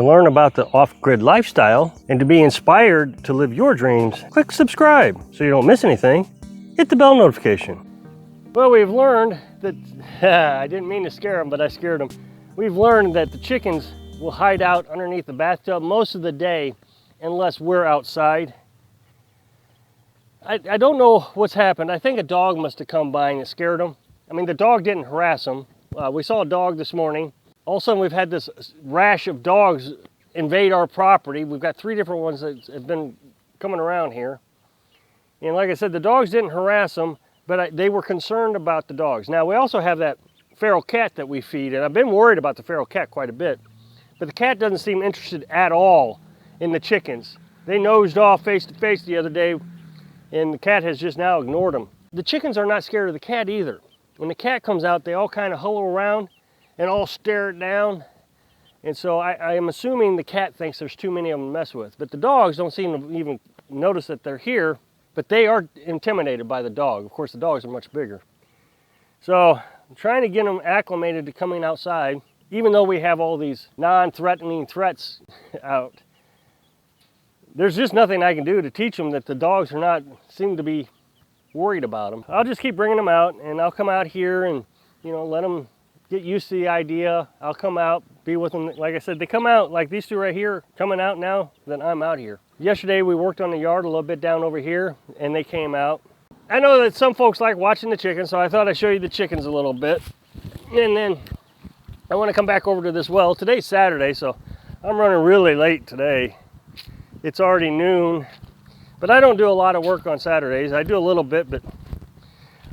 To learn about the off-grid lifestyle and to be inspired to live your dreams, click subscribe so you don't miss anything. Hit the bell notification. Well, we've learned that, I didn't mean to scare them, but I scared them. We've learned that the chickens will hide out underneath the bathtub most of the day unless we're outside. I don't know what's happened. I think a dog must have come by and it scared them. I mean, the dog didn't harass them. We saw a dog this morning. All of a sudden, we've had this rash of dogs invade our property. We've got 3 different ones that have been coming around here. And like I said, the dogs didn't harass them, but they were concerned about the dogs. Now, we also have that feral cat that we feed, and I've been worried about the feral cat quite a bit. But the cat doesn't seem interested at all in the chickens. They nosed off face to face the other day, and the cat has just now ignored them. The chickens are not scared of the cat either. When the cat comes out, they all kind of huddle around and all stare it down. And so I am assuming the cat thinks there's too many of them to mess with. But the dogs don't seem to even notice that they're here, but they are intimidated by the dog. Of course, the dogs are much bigger. So I'm trying to get them acclimated to coming outside, even though we have all these non-threatening threats out. There's just nothing I can do to teach them that the dogs are not, seem to be worried about them. I'll just keep bringing them out, and I'll come out here and, you know, let them get used to the idea. I'll come out, be with them. Like I said, they come out, like these 2 right here, coming out now that I'm out here. Yesterday we worked on the yard a little bit down over here, and they came out. I know that some folks like watching the chickens, so I thought I'd show you the chickens a little bit. And then I want to come back over to this well. Today's Saturday, so I'm running really late today. It's already noon, but I don't do a lot of work on Saturdays. I do a little bit, but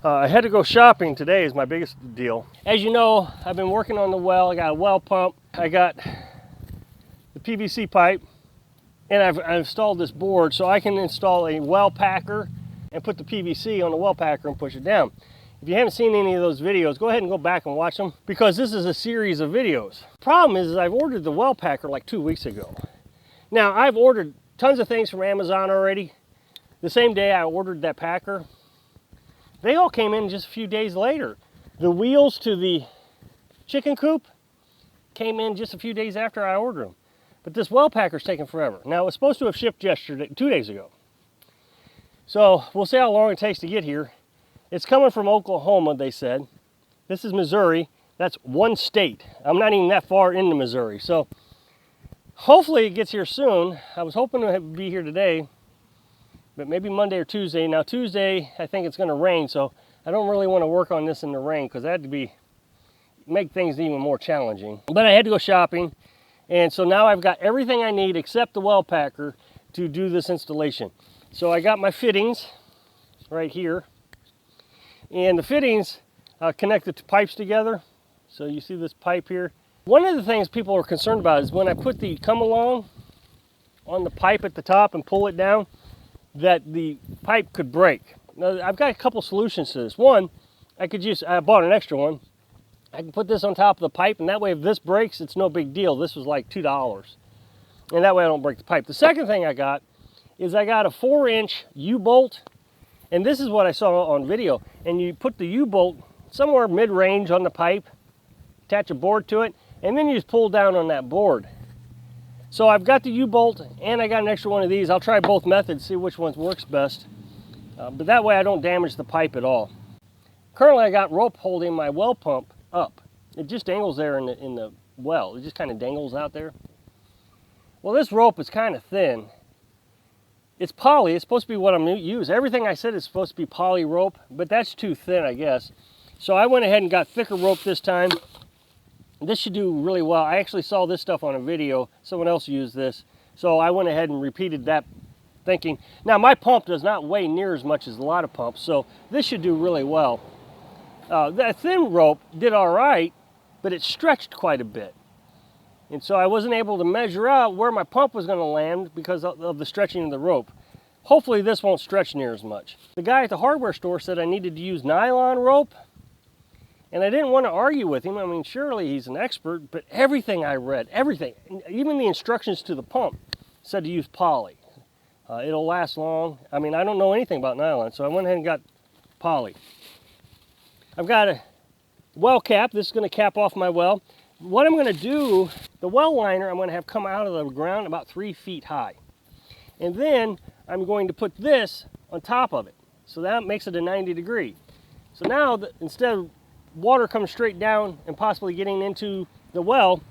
I had to go shopping today is my biggest deal. As you know, I've been working on the well. I got a well pump. I got the PVC pipe, and I've installed this board so I can install a well packer and put the PVC on the well packer and push it down. If you haven't seen any of those videos, go ahead and go back and watch them because this is a series of videos. Problem is I've ordered the well packer like 2 weeks ago. Now, I've ordered tons of things from Amazon already. The same day I ordered that packer, they all came in just a few days later. The wheels to the chicken coop came in just a few days after I ordered them. But this well packer's taking forever. Now, it was supposed to have shipped yesterday, 2 days ago. So, we'll see how long it takes to get here. It's coming from Oklahoma, they said. This is Missouri. That's one state. I'm not even that far into Missouri. So, hopefully it gets here soon. I was hoping to be here today, but maybe Monday or Tuesday. Now Tuesday, I think it's going to rain, so I don't really want to work on this in the rain because that would make things even more challenging. But I had to go shopping, and so now I've got everything I need except the well packer to do this installation. So I got my fittings right here, and the fittings connect the 2 pipes together. So you see this pipe here. One of the things people are concerned about is when I put the come along on the pipe at the top and pull it down, that the pipe could break. Now, I've got a couple solutions to this. One, I bought an extra one. I can put this on top of the pipe, and that way if this breaks, it's no big deal. This was like $2. And that way I don't break the pipe. The second thing I got is I got a 4-inch U-bolt, and this is what I saw on video. And you put the U-bolt somewhere mid-range on the pipe, attach a board to it, and then you just pull down on that board. So I've got the U-bolt and I got an extra one of these. I'll try both methods, see which one works best. But that way I don't damage the pipe at all. Currently I got rope holding my well pump up. It just dangles there in the well. It just kind of dangles out there. Well, this rope is kind of thin. It's poly. It's supposed to be what I'm going to use. Everything I said is supposed to be poly rope, but that's too thin, I guess. So I went ahead and got thicker rope this time. This should do really well. I actually saw this stuff on a video. Someone else used this. So I went ahead and repeated that thinking. Now my pump does not weigh near as much as a lot of pumps, so this should do really well. That thin rope did all right, but it stretched quite a bit. And so I wasn't able to measure out where my pump was going to land because of the stretching of the rope. Hopefully this won't stretch near as much. The guy at the hardware store said I needed to use nylon rope. And I didn't want to argue with him. I mean, surely he's an expert, but everything I read, everything, even the instructions to the pump said to use poly. It'll last long. I mean, I don't know anything about nylon, so I went ahead and got poly. I've got a well cap. This is going to cap off my well. What I'm going to do, the well liner I'm going to have come out of the ground about 3 feet high. And then I'm going to put this on top of it. So that makes it a 90 degree. So now instead of water coming straight down and possibly getting into the well,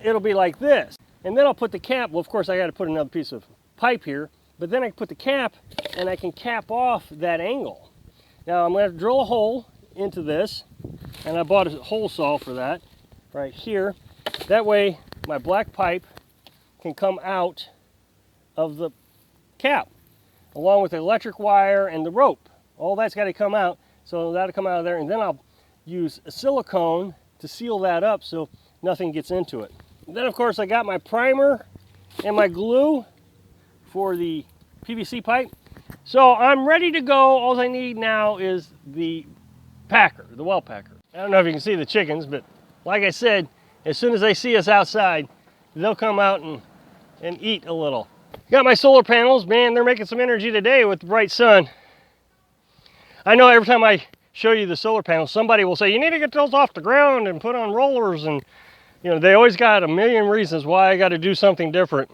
it'll be like this. And then I'll put the cap, well of course I got to put another piece of pipe here, but then I can put the cap and I can cap off that angle. Now I'm going to drill a hole into this, and I bought a hole saw for that right here. That way my black pipe can come out of the cap along with the electric wire and the rope. All that's got to come out, so that'll come out of there, and then I'll use a silicone to seal that up so nothing gets into it. And then of course I got my primer and my glue for the PVC pipe. So I'm ready to go. All I need now is the packer, the well packer. I don't know if you can see the chickens, but like I said, as soon as they see us outside, they'll come out and eat a little. Got my solar panels, man, they're making some energy today with the bright sun. I know every time I show you the solar panels, somebody will say, you need to get those off the ground and put on rollers, and you know, they always got a million reasons why I got to do something different.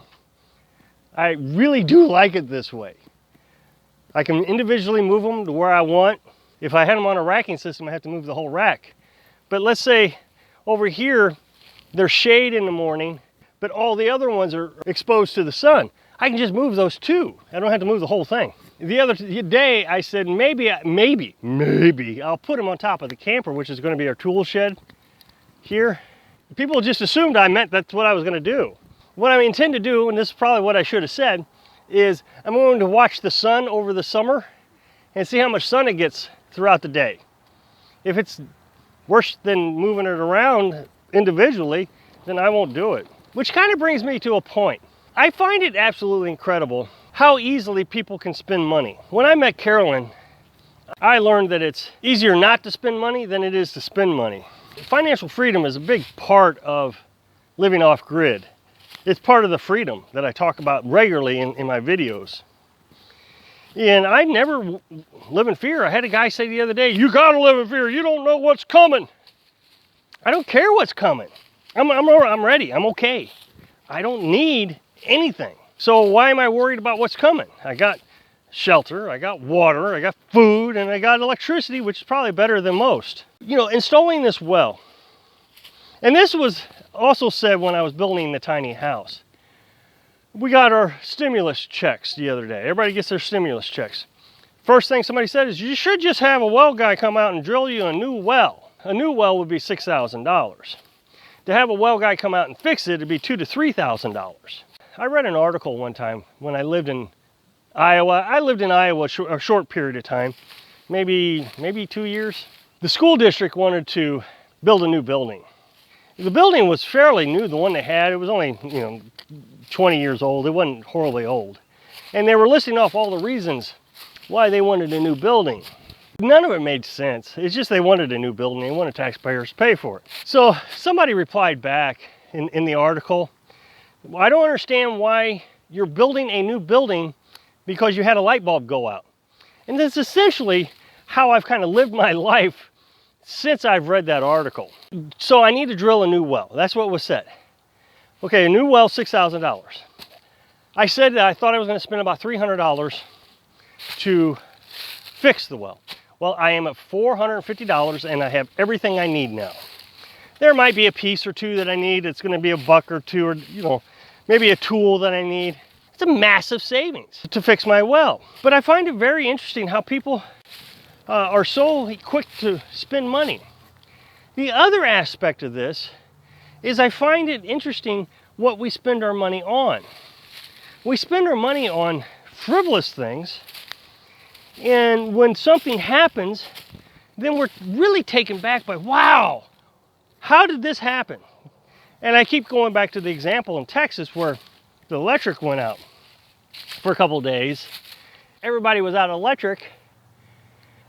I really do like it this way. I can individually move them to where I want. If I had them on a racking system, I have to move the whole rack. But let's say over here, there's shade in the morning, but all the other ones are exposed to the sun. I can just move those too. I don't have to move the whole thing. The other day, I said maybe I'll put them on top of the camper, which is going to be our tool shed here. People just assumed I meant that's what I was going to do. What I intend to do, and this is probably what I should have said, is I'm going to watch the sun over the summer and see how much sun it gets throughout the day. If it's worse than moving it around individually, then I won't do it. Which kind of brings me to a point. I find it absolutely incredible how easily people can spend money. When I met Carolyn, I learned that it's easier not to spend money than it is to spend money. Financial freedom is a big part of living off grid. It's part of the freedom that I talk about regularly in my videos. And I never live in fear. I had a guy say the other day, you gotta live in fear, you don't know what's coming. I don't care what's coming. I'm ready, I'm okay. I don't need anything. So why am I worried about what's coming? I got shelter, I got water, I got food, and I got electricity, which is probably better than most. You know, installing this well, and this was also said when I was building the tiny house. We got our stimulus checks the other day. Everybody gets their stimulus checks. First thing somebody said is, you should just have a well guy come out and drill you a new well. A new well would be $6,000. To have a well guy come out and fix it, it'd be $2,000 to $3,000. I read an article one time when I lived in Iowa. I lived in Iowa a short period of time, maybe 2 years. The school district wanted to build a new building. The building was fairly new, the one they had. It was only, 20 years old. It wasn't horribly old. And they were listing off all the reasons why they wanted a new building. None of it made sense. It's just they wanted a new building. They wanted taxpayers to pay for it. So somebody replied back in the article, well, I don't understand why you're building a new building because you had a light bulb go out. And that's essentially how I've kind of lived my life since I've read that article. So I need to drill a new well. That's what was said. Okay, a new well, $6,000. I said that I thought I was going to spend about $300 to fix the well. Well, I am at $450 and I have everything I need now. There might be a piece or two that I need. It's going to be a buck or two, or maybe a tool that I need. It's a massive savings to fix my well. But I find it very interesting how people are so quick to spend money. The other aspect of this is I find it interesting what we spend our money on. We spend our money on frivolous things, and when something happens, then we're really taken back by, wow, how did this happen? And I keep going back to the example in Texas where the electric went out for a couple of days. Everybody was out of electric,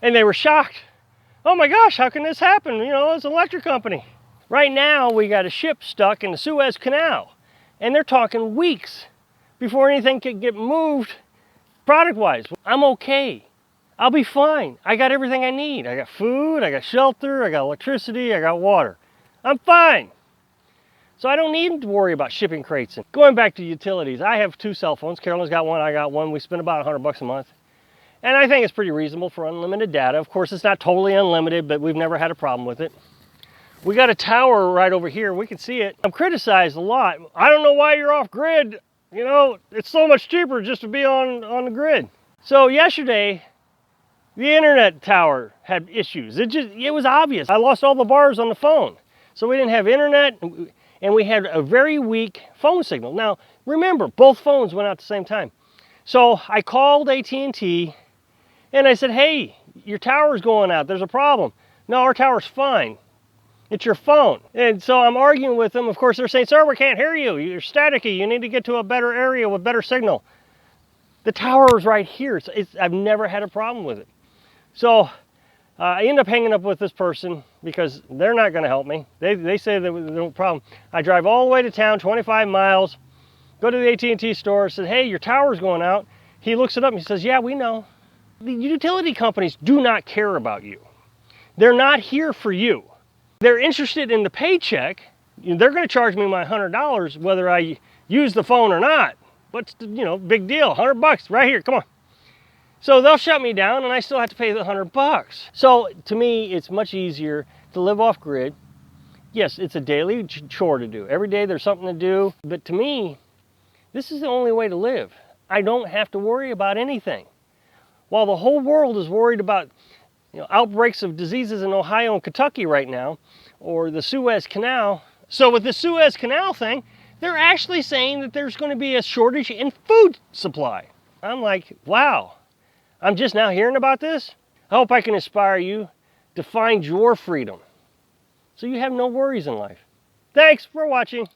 and they were shocked. Oh my gosh, how can this happen? It's an electric company. Right now, we got a ship stuck in the Suez Canal, and they're talking weeks before anything can get moved product-wise. I'm okay. I'll be fine. I got everything I need. I got food, I got shelter, I got electricity, I got water. I'm fine. So I don't need to worry about shipping crates. And going back to utilities, I have 2 cell phones. Carolyn's got one, I got one. We spend about $100 a month. And I think it's pretty reasonable for unlimited data. Of course, it's not totally unlimited, but we've never had a problem with it. We got a tower right over here. We can see it. I'm criticized a lot. I don't know why you're off grid. You know, it's so much cheaper just to be on the grid. So yesterday, the internet tower had issues. It was obvious. I lost all the bars on the phone. So we didn't have internet, and we had a very weak phone signal. Now, remember, both phones went out at the same time. So I called AT&T, and I said, hey, your tower's going out. There's a problem. No, our tower's fine. It's your phone. And so I'm arguing with them. Of course, they're saying, sir, we can't hear you. You're staticky. You need to get to a better area with better signal. The tower is right here. I've never had a problem with it. So I end up hanging up with this person because they're not going to help me. They say there was no problem. I drive all the way to town, 25 miles, go to the AT&T store, said, hey, your tower's going out. He looks it up and he says, yeah, we know. The utility companies do not care about you. They're not here for you. They're interested in the paycheck. They're going to charge me my $100 whether I use the phone or not. What's the, big deal? $100 right here. Come on. So they'll shut me down and I still have to pay the $100. So to me, it's much easier to live off grid. Yes, it's a daily chore to do. Every day there's something to do. But to me, this is the only way to live. I don't have to worry about anything. While the whole world is worried about outbreaks of diseases in Ohio and Kentucky right now, or the Suez Canal. So with the Suez Canal thing, they're actually saying that there's going to be a shortage in food supply. I'm like, wow, I'm just now hearing about this? I hope I can inspire you to find your freedom so you have no worries in life. Thanks for watching.